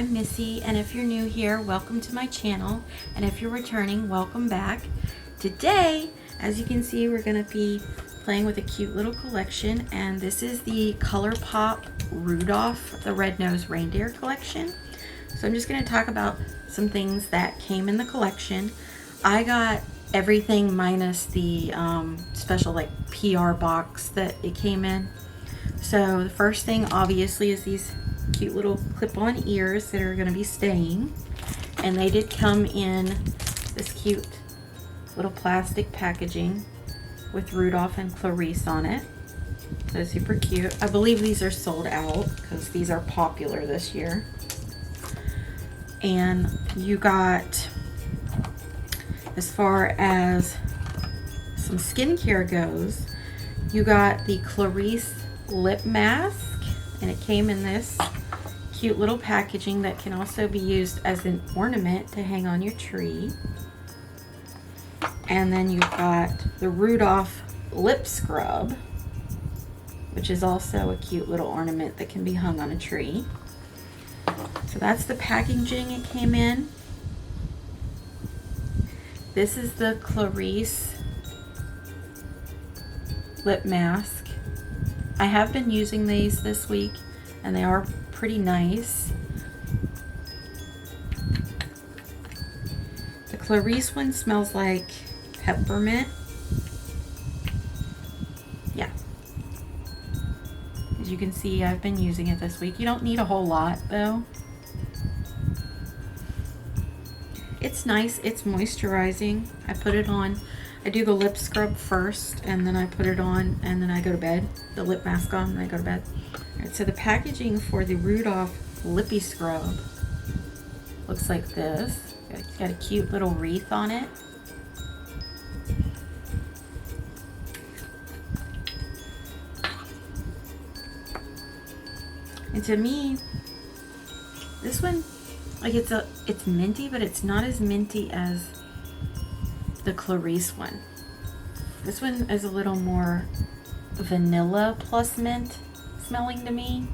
I'm Missy, and if you're new here, welcome to my channel, and if you're returning, welcome back. Today, as you can see, we're going to be playing with a cute little collection, and this is the Colourpop Rudolph the Red-Nosed Reindeer collection. So I'm just going to talk about some things that came in the collection. I got everything minus the special like PR box that it came in. So the first thing obviously is these cute little clip-on ears that are going to be staying, and they did come in this cute little plastic packaging with Rudolph and Clarice on it. So super cute. I believe these are sold out because these are popular this year. And you got, as far as some skincare goes, you got the Clarice Lip Mask, and it came in this cute little packaging that can also be used as an ornament to hang on your tree. And then you've got the Rudolph Lip Scrub, which is also a cute little ornament that can be hung on a tree. So that's the packaging it came in. This is the Clarice Lip Mask. I have been using these this week, and they are pretty nice. The Clarice one smells like peppermint. Yeah. As you can see, I've been using it this week. You don't need a whole lot though. It's nice, it's moisturizing. I put it on, I do the lip scrub first, and then I put it on, and then I go to bed. The lip mask on, and I go to bed. All right, so the packaging for the Rudolph Lippy Scrub looks like this. It's got a cute little wreath on it. And to me, this one, like it's minty, but it's not as minty as the Clarice one. This one is a little more vanilla plus mint smelling to me.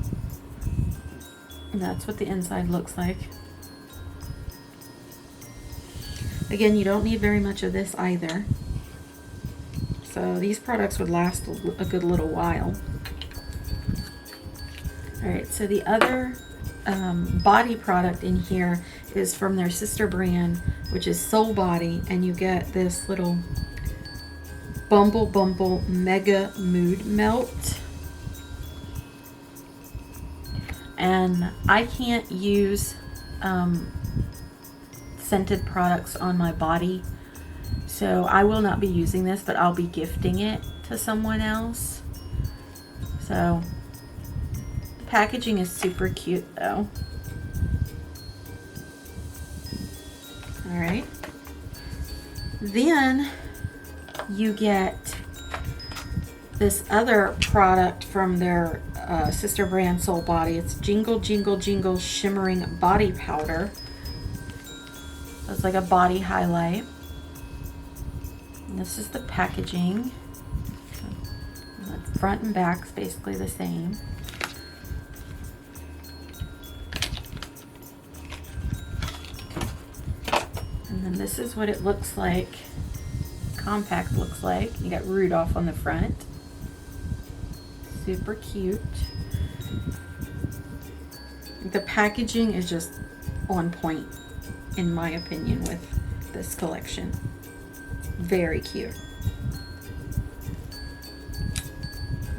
And that's what the inside looks like. Again, you don't need very much of this either. So these products would last a good little while. Alright, so the other body product in here is from their sister brand, which is Soul Body, and you get this little Bumble Mega Mood Melt. And I can't use scented products on my body, so I will not be using this, but I'll be gifting it to someone else. So packaging is super cute though. Alright. Then you get this other product from their sister brand Soul Body. It's Jingle Shimmering Body Powder. So it's like a body highlight. And this is the packaging. The front and back is basically the same. And then this is what it looks like, compact looks like. You got Rudolph on the front. Super cute. The packaging is just on point, in my opinion, with this collection. Very cute.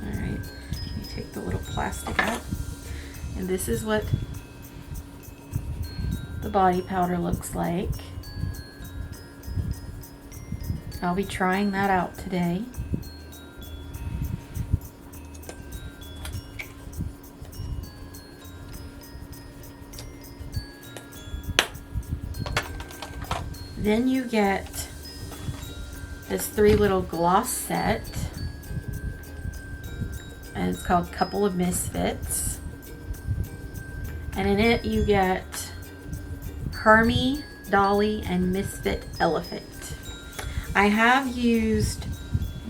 Alright, you take the little plastic out. And this is what the body powder looks like. I'll be trying that out today. Then you get this 3 little gloss set, and it's called Couple of Misfits. And in it you get Hermes, Dolly, and Misfit Elephant. I have used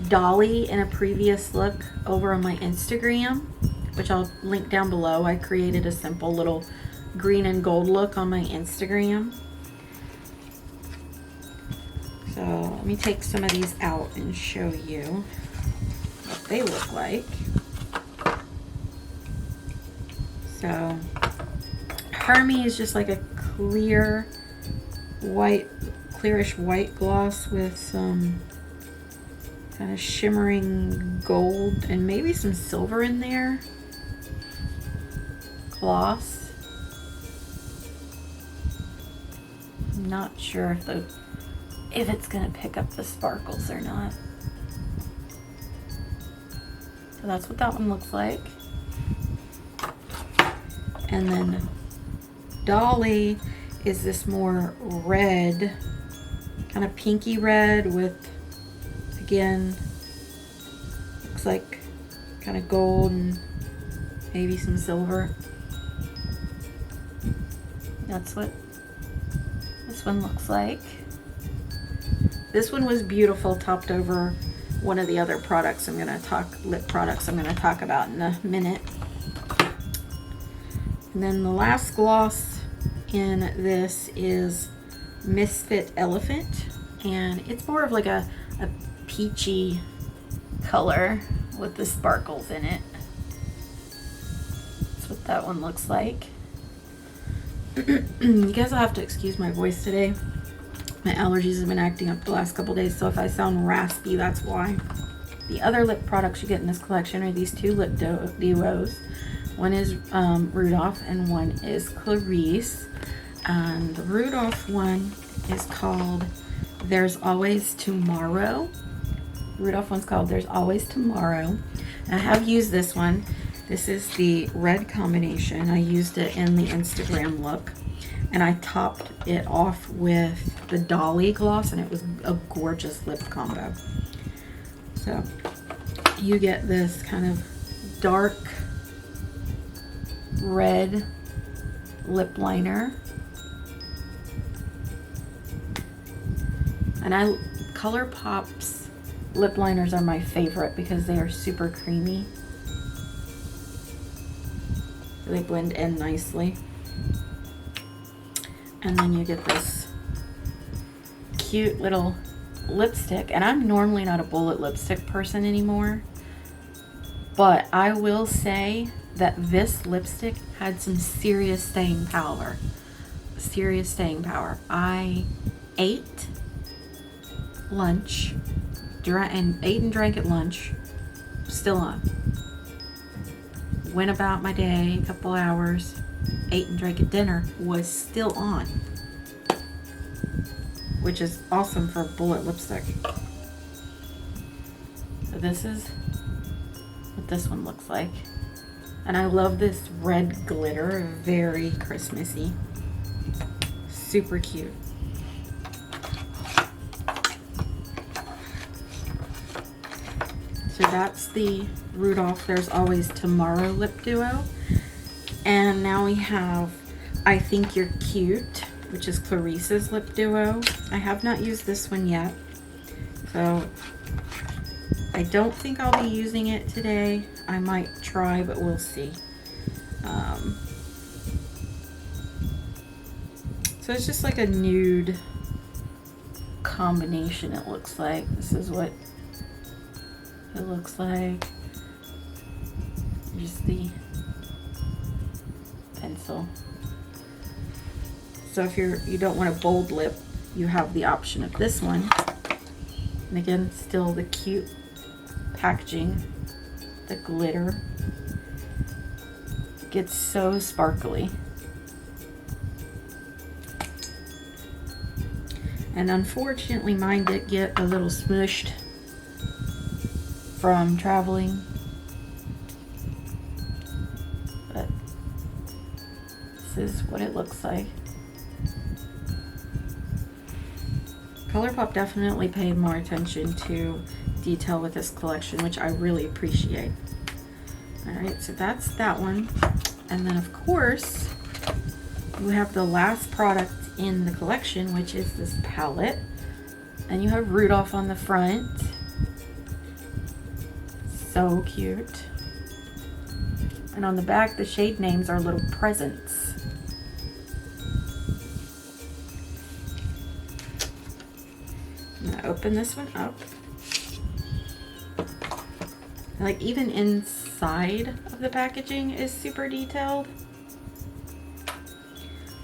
Dolly in a previous look over on my Instagram, which I'll link down below. I created a simple little green and gold look on my Instagram. So let me take some of these out and show you what they look like. So Hermes is just like a clear white, clearish white gloss with some kind of shimmering gold and maybe some silver in there. Claus. I'm not sure if it's gonna pick up the sparkles or not. So that's what that one looks like. And then Dolly is this more red, kind of pinky red with, again, looks like kind of gold and maybe some silver. That's what this one looks like. This one was beautiful, topped over one of the other products lip products I'm gonna talk about in a minute. And then the last gloss in this is Misfit Elephant, and it's more of like a peachy color with the sparkles in it. That's what that one looks like. You guys will have to excuse my voice today. My allergies have been acting up the last couple days, so if I sound raspy, that's why. The other lip products you get in this collection are these two lip duos. One is Rudolph and one is Clarice. And the Rudolph one is called There's Always Tomorrow. Rudolph one's called There's Always Tomorrow. And I have used this one. This is the red combination. I used it in the Instagram look. And I topped it off with the Dolly gloss, and it was a gorgeous lip combo. So you get this kind of dark red lip liner. And Colourpop's lip liners are my favorite because they are super creamy. They blend in nicely. And then you get this cute little lipstick. And I'm normally not a bullet lipstick person anymore, but I will say that this lipstick had some serious staying power. Serious staying power. I ate lunch, ate and drank at lunch, still on. Went about my day a couple hours, ate and drank at dinner, was still on, which is awesome for a bullet lipstick. So this is what this one looks like. And I love this red glitter, very Christmassy. Super cute. So that's the Rudolph There's Always Tomorrow lip duo. And now we have I Think You're Cute, which is Clarissa's lip duo. I have not used this one yet, so I don't think I'll be using it today. I might try, but we'll see. So it's just like a nude combination, it looks like. This is what it looks like. Just the pencil. So if you don't want a bold lip, you have the option of this one. And again, still the cute packaging, the glitter. It gets so sparkly. And unfortunately mine did get a little smushed from traveling, but this is what it looks like. Colourpop definitely paid more attention to detail with this collection, which I really appreciate. Alright, so that's that one. And then of course, we have the last product in the collection, which is this palette. And you have Rudolph on the front. So cute. And on the back, the shade names are little presents. I'm gonna open this one up. Like even inside of the packaging is super detailed.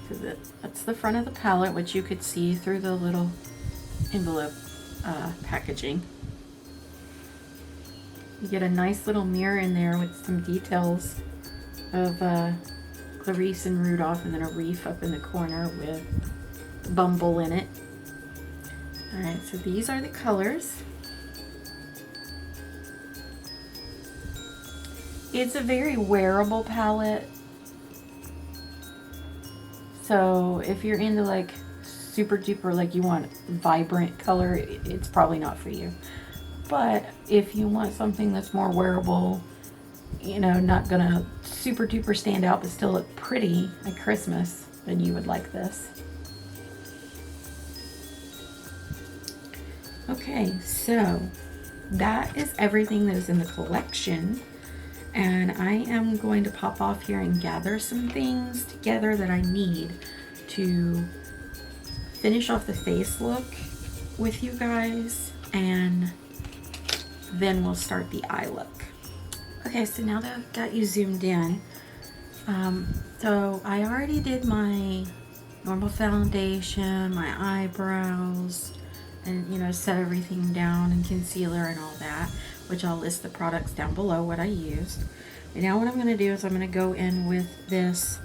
So that's the front of the palette, which you could see through the little envelope packaging. You get a nice little mirror in there with some details of Clarice and Rudolph, and then a reef up in the corner with Bumble in it. Alright, so these are the colors. It's a very wearable palette. So if you're into like super duper, like you want vibrant color, it's probably not for you. But if you want something that's more wearable, you know, not gonna super duper stand out but still look pretty at Christmas, then you would like this. Okay, so that is everything that is in the collection. And I am going to pop off here and gather some things together that I need to finish off the face look with you guys, and then we'll start the eye look. Okay, so now that I've got you zoomed in, so I already did my normal foundation, my eyebrows, and you know, set everything down, and concealer and all that, which I'll list the products down below what I used. And now what I'm going to do is I'm going to go in with this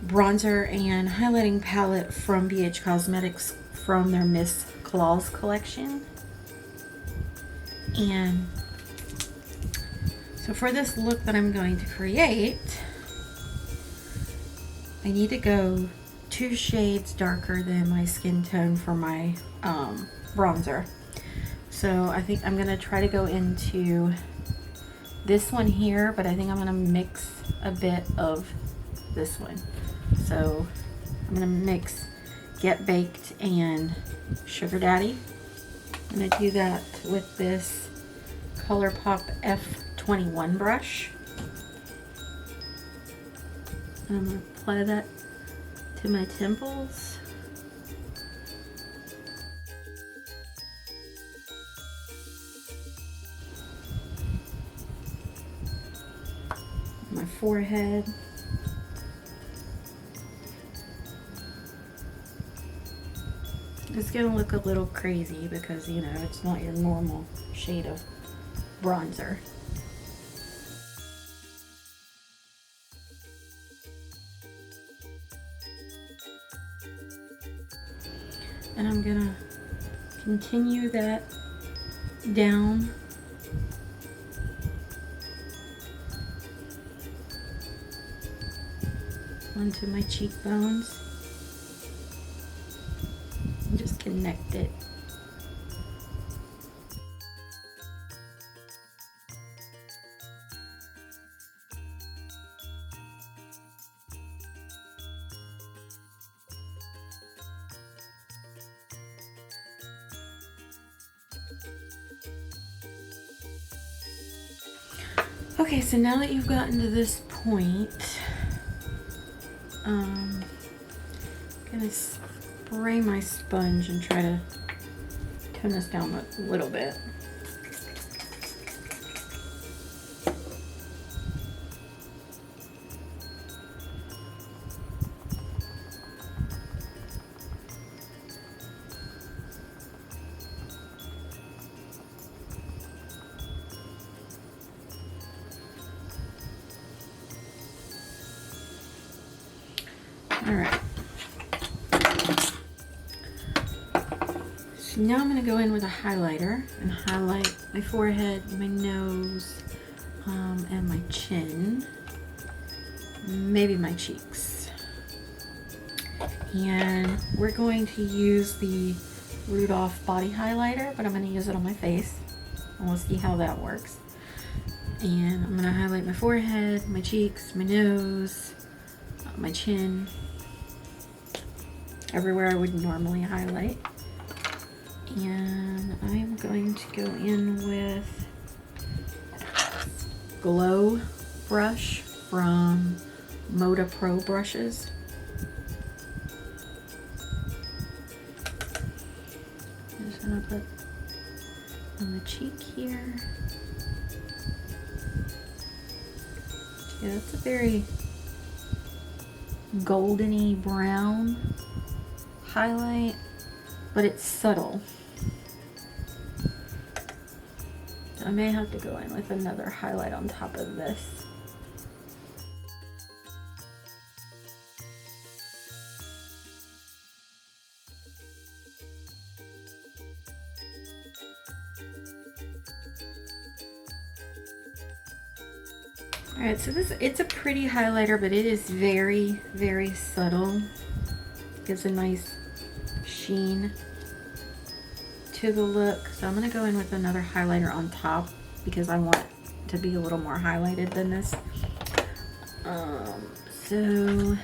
bronzer and highlighting palette from BH Cosmetics from their Miss Claus collection. And so for this look that I'm going to create, I need to go 2 shades darker than my skin tone for my bronzer. So I think I'm gonna try to go into this one here, but I think I'm gonna mix a bit of this one. So I'm gonna mix Get Baked and Sugar Daddy. I'm gonna do that with this Colourpop F21 brush. And I'm gonna apply that to my temples. My forehead. It's gonna look a little crazy because, you know, it's not your normal shade of bronzer. And I'm gonna continue that down onto my cheekbones and just connect it. Okay, so now that you've gotten to this point, I'm gonna spray my sponge and try to tone this down a little bit. All right. So now I'm going to go in with a highlighter and highlight my forehead, my nose, and my chin, maybe my cheeks. And we're going to use the Rudolph body highlighter, but I'm going to use it on my face, and we'll see how that works. And I'm going to highlight my forehead, my cheeks, my nose, my chin, everywhere I would normally highlight. And I'm going to go in with Glow brush from Moda Pro brushes. Just gonna put on the cheek here. Yeah, it's a very goldeny brown highlight, but it's subtle. So I may have to go in with another highlight on top of this. Alright, so it's a pretty highlighter, but it is very, very subtle. Gives a nice sheen to the look. So I'm going to go in with another highlighter on top because I want it to be a little more highlighted than this. So I'm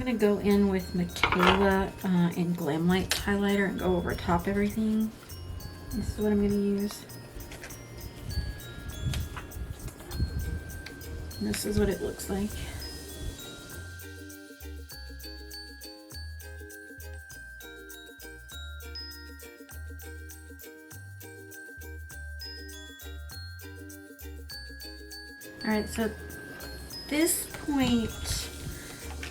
going to go in with Michaela in Glam Light highlighter and go over top everything. This is what I'm going to use. And this is what it looks like. Alright, so at this point,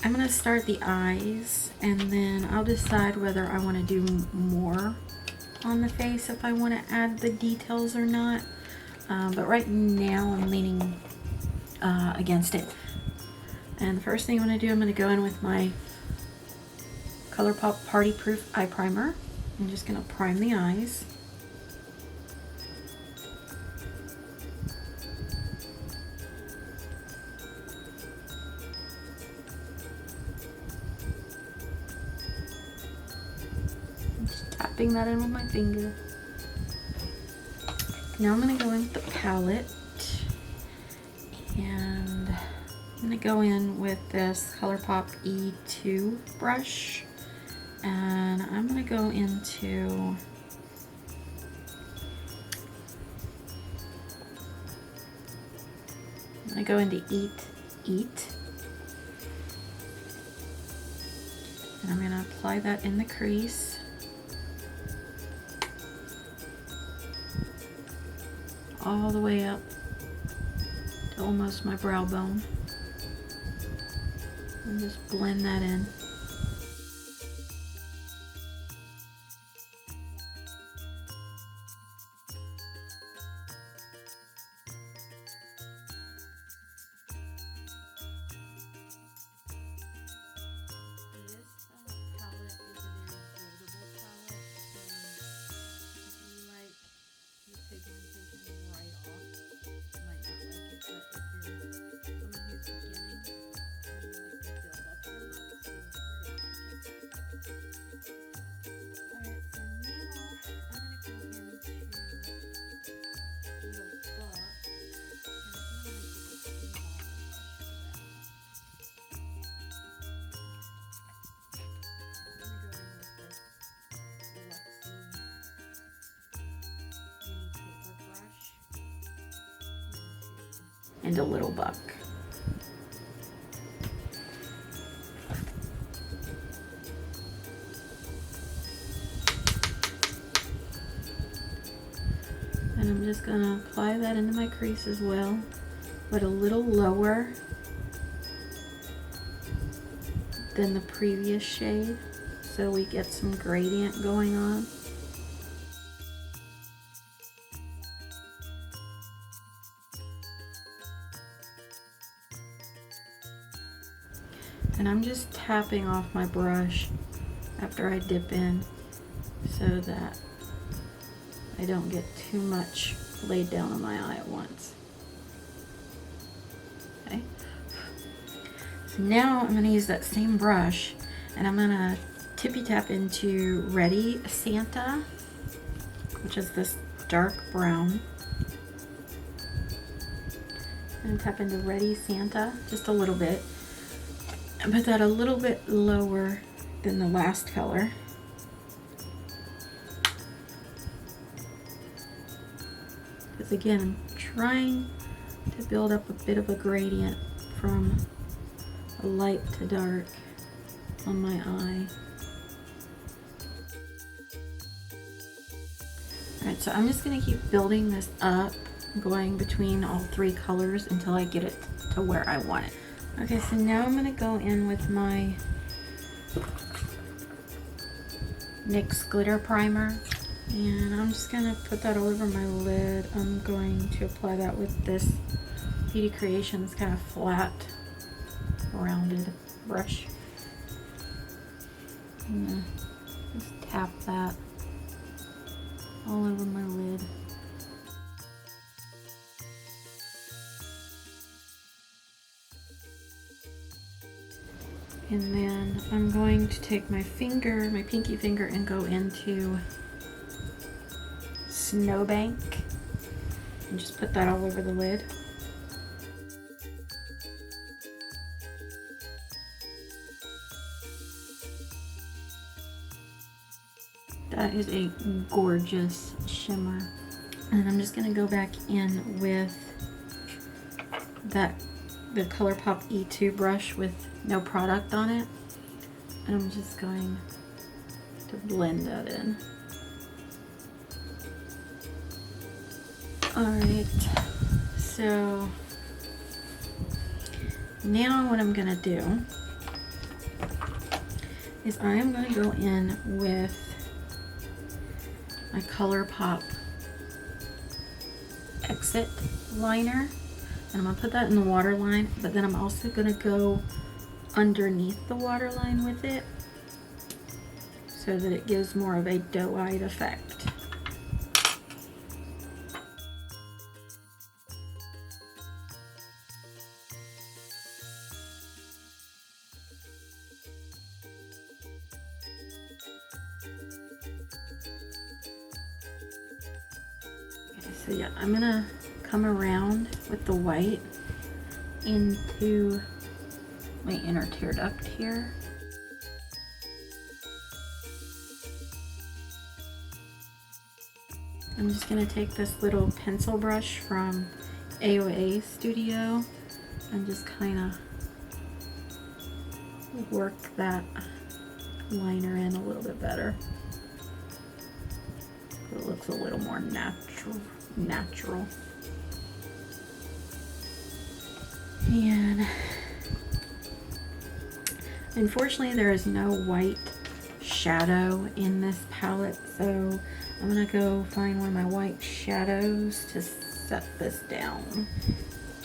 I'm going to start the eyes, and then I'll decide whether I want to do more on the face, if I want to add the details or not. But right now I'm leaning against it. And the first thing I'm going to do, I'm going to go in with my Colourpop Party Proof Eye Primer. I'm just going to prime the eyes. Just tapping that in with my finger. Now I'm going to go in with the palette. And I'm going to go in with this Colourpop E2 brush, and I'm going to go into Eat, and I'm going to apply that in the crease. All the way up to almost my brow bone. And just blend that in. And a little buck. And I'm just gonna apply that into my crease as well, but a little lower than the previous shade, so we get some gradient going on. And I'm just tapping off my brush after I dip in so that I don't get too much laid down on my eye at once. Okay. So now I'm going to use that same brush and I'm going to tippy tap into Ready Santa, which is this dark brown. And tap into Ready Santa just a little bit. And put that a little bit lower than the last color. Because again, I'm trying to build up a bit of a gradient from a light to dark on my eye. Alright, so I'm just going to keep building this up, going between all three colors until I get it to where I want it. Okay, so now I'm going to go in with my NYX Glitter Primer, and I'm just going to put that all over my lid. I'm going to apply that with this Beauty Creations kind of flat, rounded brush. I'm going to just tap that all over my lid. And then I'm going to take my finger, my pinky finger, and go into Snowbank and just put that all over the lid. That is a gorgeous shimmer. And I'm just going to go back in with the Colourpop E2 brush with no product on it. And I'm just going to blend that in. Alright, so now what I'm going to do is I am going to go in with my Colourpop Exit liner, and I'm going to put that in the waterline, but then I'm also going to go underneath the waterline with it so that it gives more of a doe-eyed effect. So yeah, I'm gonna come around with the white into my inner tear duct here. I'm just gonna take this little pencil brush from AOA Studio and just kind of work that liner in a little bit better. So it looks a little more natural. And unfortunately there is no white shadow in this palette, so I'm gonna go find one of my white shadows to set this down.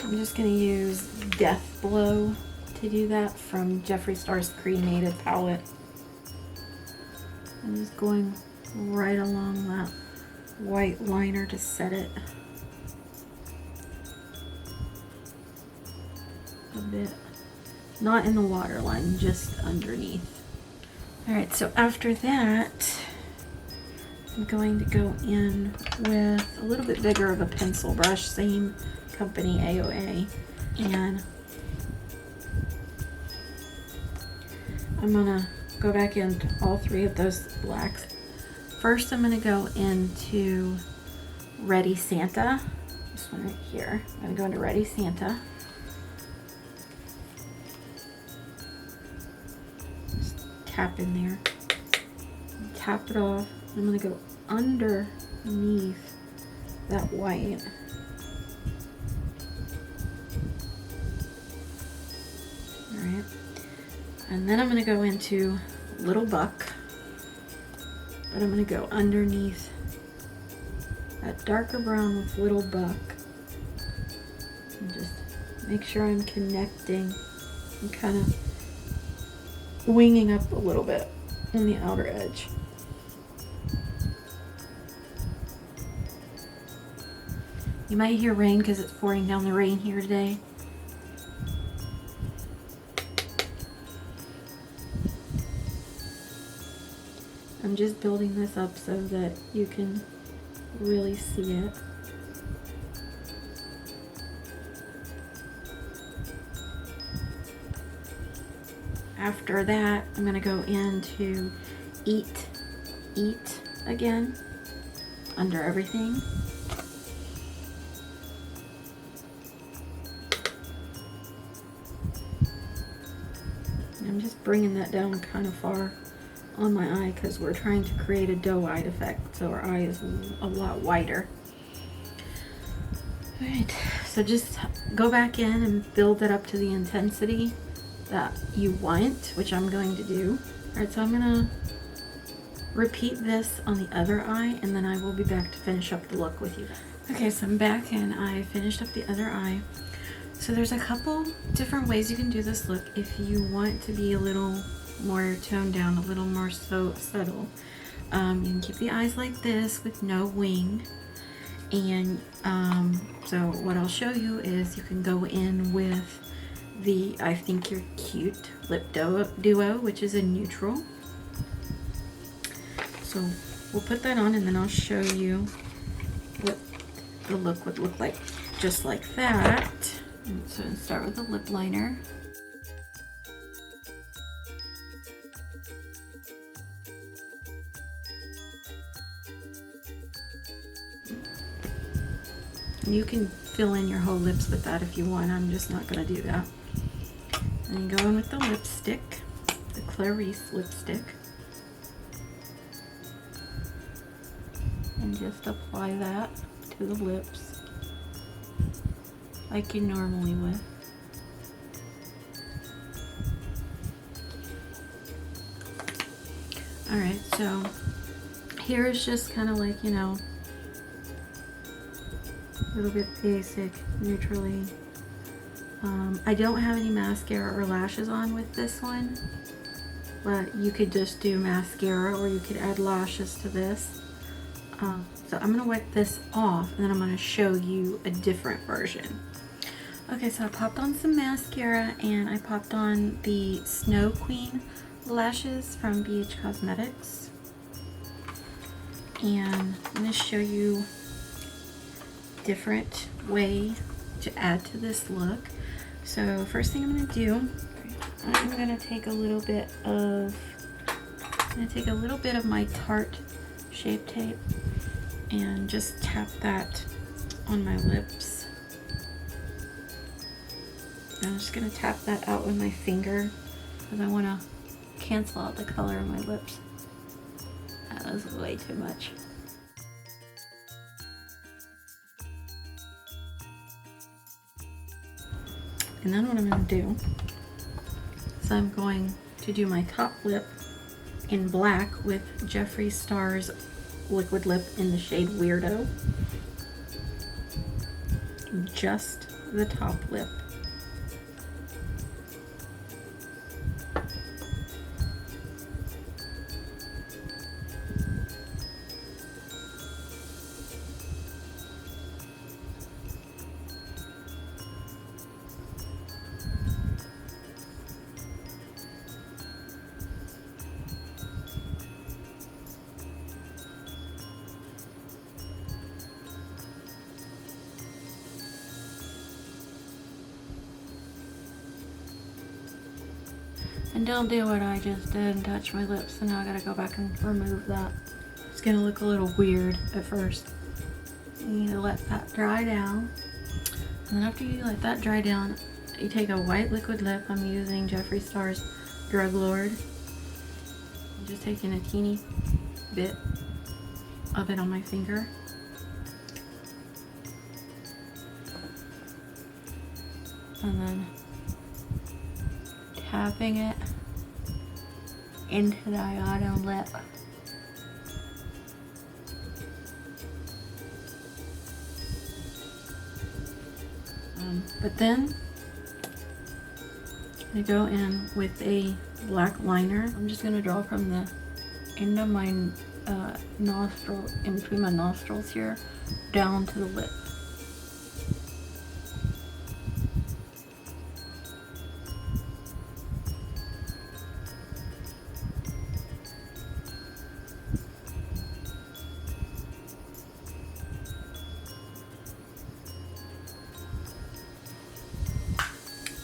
I'm just gonna use Death Blow to do that from Jeffree Star's Cremated Palette. I'm just going right along that white liner to set it a bit. Not in the waterline, just underneath. Alright, so after that, I'm going to go in with a little bit bigger of a pencil brush, same company, AOA, and I'm gonna go back into all three of those blacks. First, I'm gonna go into Ready Santa, this one right here. I'm gonna go into Ready Santa. Just tap in there, tap it off. I'm gonna go underneath that white. All right, and then I'm gonna go into Little Buck, but I'm gonna go underneath that darker brown with Little Buck and just make sure I'm connecting and kind of winging up a little bit on the outer edge. You might hear rain because it's pouring down the rain here today. I'm just building this up so that you can really see it. After that, I'm going to go into Eat again, under everything. I'm just bringing that down kind of far on my eye because we're trying to create a doe-eyed effect, so our eye is a lot wider. Alright, so just go back in and build it up to the intensity that you want, which I'm going to do. Alright, so I'm going to repeat this on the other eye, and then I will be back to finish up the look with you. Okay, so I'm back and I finished up the other eye. So there's a couple different ways you can do this look if you want to be a little more toned down, a little more subtle. You can keep the eyes like this with no wing. And so what I'll show you is you can go in with the I Think You're Cute lip duo, which is a neutral. So we'll put that on and then I'll show you what the look would look like. Just like that. And so start with the lip liner. You can fill in your whole lips with that if you want. I'm just not going to do that. And go in with the lipstick, the Clarice lipstick. And just apply that to the lips like you normally would. Alright, so here is just kind of like, you know, a little bit basic, neutrally. I don't have any mascara or lashes on with this one, but you could just do mascara or you could add lashes to this. So I'm going to wipe this off and then I'm going to show you a different version. Okay, so I popped on some mascara and I popped on the Snow Queen lashes from BH Cosmetics. And I'm going to show you different way to add to this look. So first thing I'm going to do, I'm going to take a little bit of my Tarte Shape Tape and just tap that on my lips. I'm just going to tap that out with my finger because I want to cancel out the color of my lips. That was way too much. And then what I'm going to do is I'm going to do my top lip in black with Jeffree Star's liquid lip in the shade Weirdo. Just the top lip. And don't do what I just did and touch my lips, so now I gotta go back and remove that. It's gonna look a little weird at first. You need to let that dry down. And then after you let that dry down, you take a white liquid lip. I'm using Jeffree Star's Druglord. I'm just taking a teeny bit of it on my finger. And then tapping it into the auto lip. But then I go in with a black liner. I'm just going to draw from the end of my nostril, in between my nostrils here, down to the lip.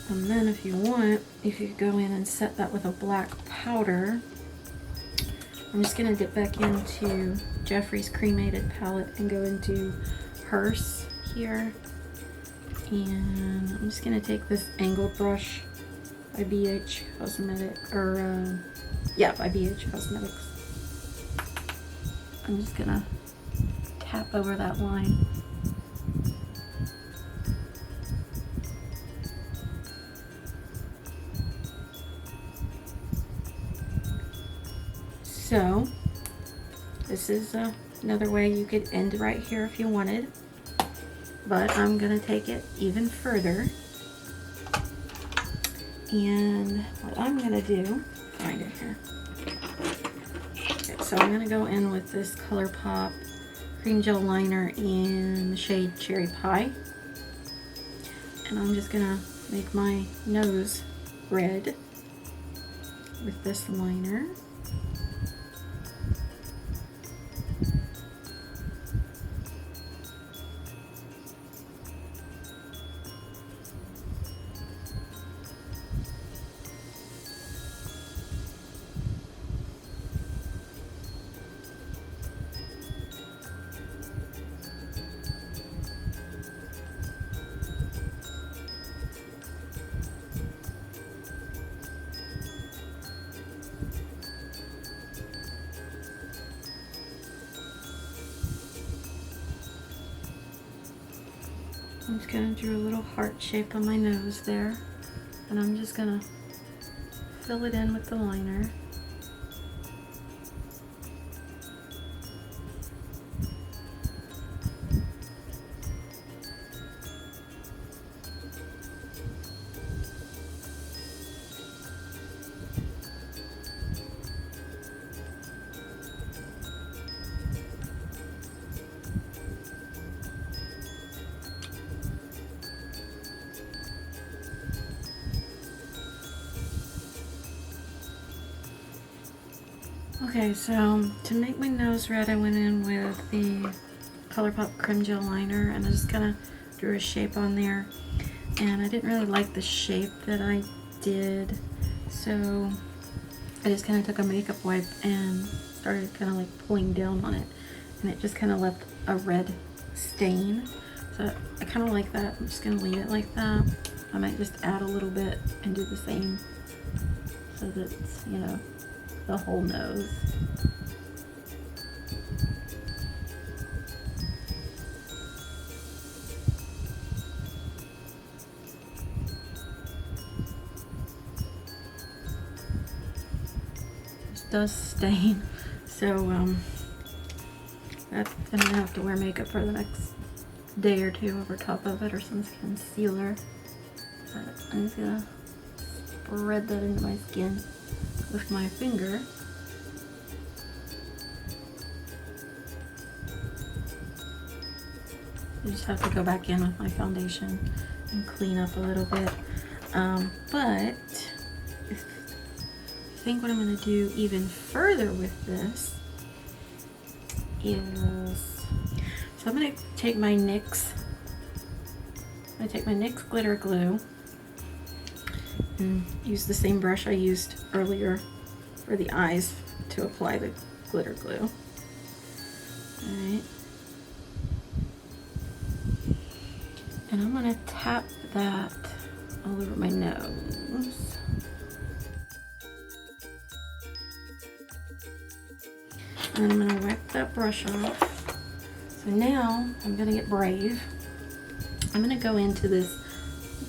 And then if you want, if you go in and set that with a black powder, I'm just going to dip back into Jeffree's Cremated Palette and go into Hermes here. And I'm just going to take this angled brush by BH Cosmetic, or Yeah, by BH Cosmetics. I'm just gonna tap over that line. So this is another way you could end right here if you wanted, but I'm gonna take it even further. And what I'm gonna do, find it here. Okay, so I'm gonna go in with this Colourpop cream gel liner in the shade Cherry Pie. And I'm just gonna make my nose red with this liner. I'm just gonna draw a little heart shape on my nose there, and I'm just gonna fill it in with the liner. Okay, so to make my nose red, I went in with the Colourpop Creme Gel Liner, and I just kind of drew a shape on there. And I didn't really like the shape that I did, so I just kind of took a makeup wipe and started kind of like pulling down on it, and it just kind of left a red stain. So I kind of like that. I'm just going to leave it like that. I might just add a little bit and do the same so that it's, you know, the whole nose. This does stain, so I'm gonna have to wear makeup for the next day or two over top of it, or some concealer. But I'm just gonna spread that into my skin with my finger. I just have to go back in with my foundation and clean up a little bit. But I think what I'm going to do even further with this is, so I'm going to take my NYX Glitter Glue and use the same brush I used earlier for the eyes to apply the glitter glue. Alright. And I'm gonna tap that all over my nose. And I'm gonna wipe that brush off. So now I'm gonna get brave. I'm gonna go into this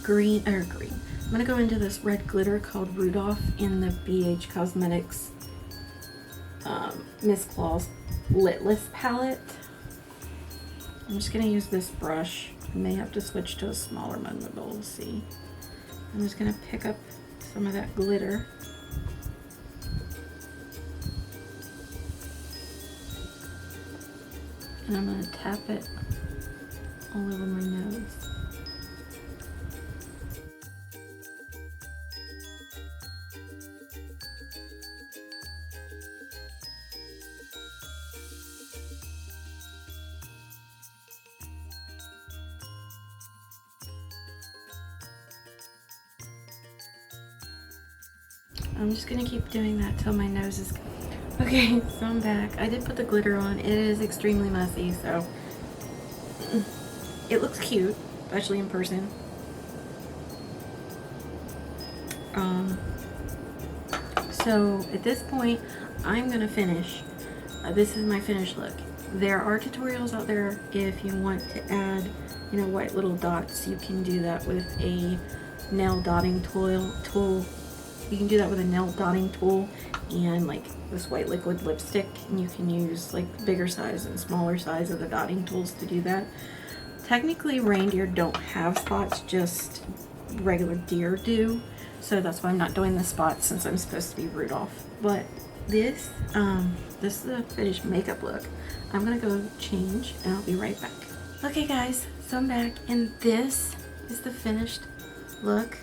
I'm gonna go into this red glitter called Rudolph in the BH Cosmetics Miss Claus Litless palette. I'm just gonna use this brush. I may have to switch to a smaller one, but we'll see. I'm just gonna pick up some of that glitter. And I'm gonna tap it all over my nose. I'm just gonna keep doing that till my nose is... Okay, so I'm back. I did put the glitter on. It is extremely messy, so it looks cute, especially in person. So at this point, I'm gonna finish. This is my finished look. There are tutorials out there if you want to add, you know, white little dots. You can do that with a nail dotting tool. You can do that with a nail dotting tool and like this white liquid lipstick, and you can use like bigger size and smaller size of the dotting tools to do that. Technically, reindeer don't have spots, just regular deer do. So that's why I'm not doing the spots, since I'm supposed to be Rudolph. But this is the finished makeup look. I'm gonna go change and I'll be right back. Okay guys, so I'm back and this is the finished look.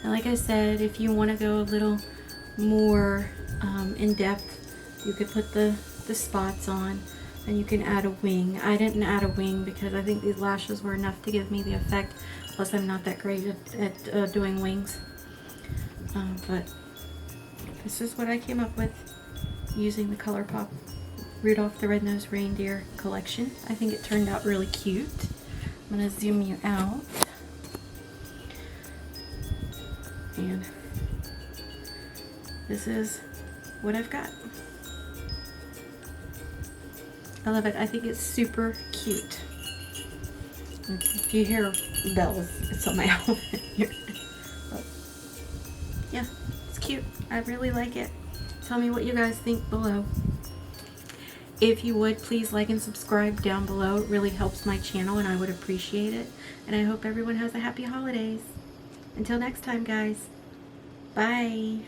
And like I said, if you want to go a little more in depth, you could put the spots on and you can add a wing. I didn't add a wing because I think these lashes were enough to give me the effect. Plus I'm not that great at doing wings. But this is what I came up with using the Colourpop Rudolph the Red-Nosed Reindeer collection. I think it turned out really cute. I'm going to zoom you out. And this is what I've got. I love it. I think it's super cute. If you hear bells, it's on my outfit here. But yeah, it's cute. I really like it. Tell me what you guys think below. If you would, please like and subscribe down below. It really helps my channel and I would appreciate it. And I hope everyone has a happy holidays. Until next time, guys. Bye.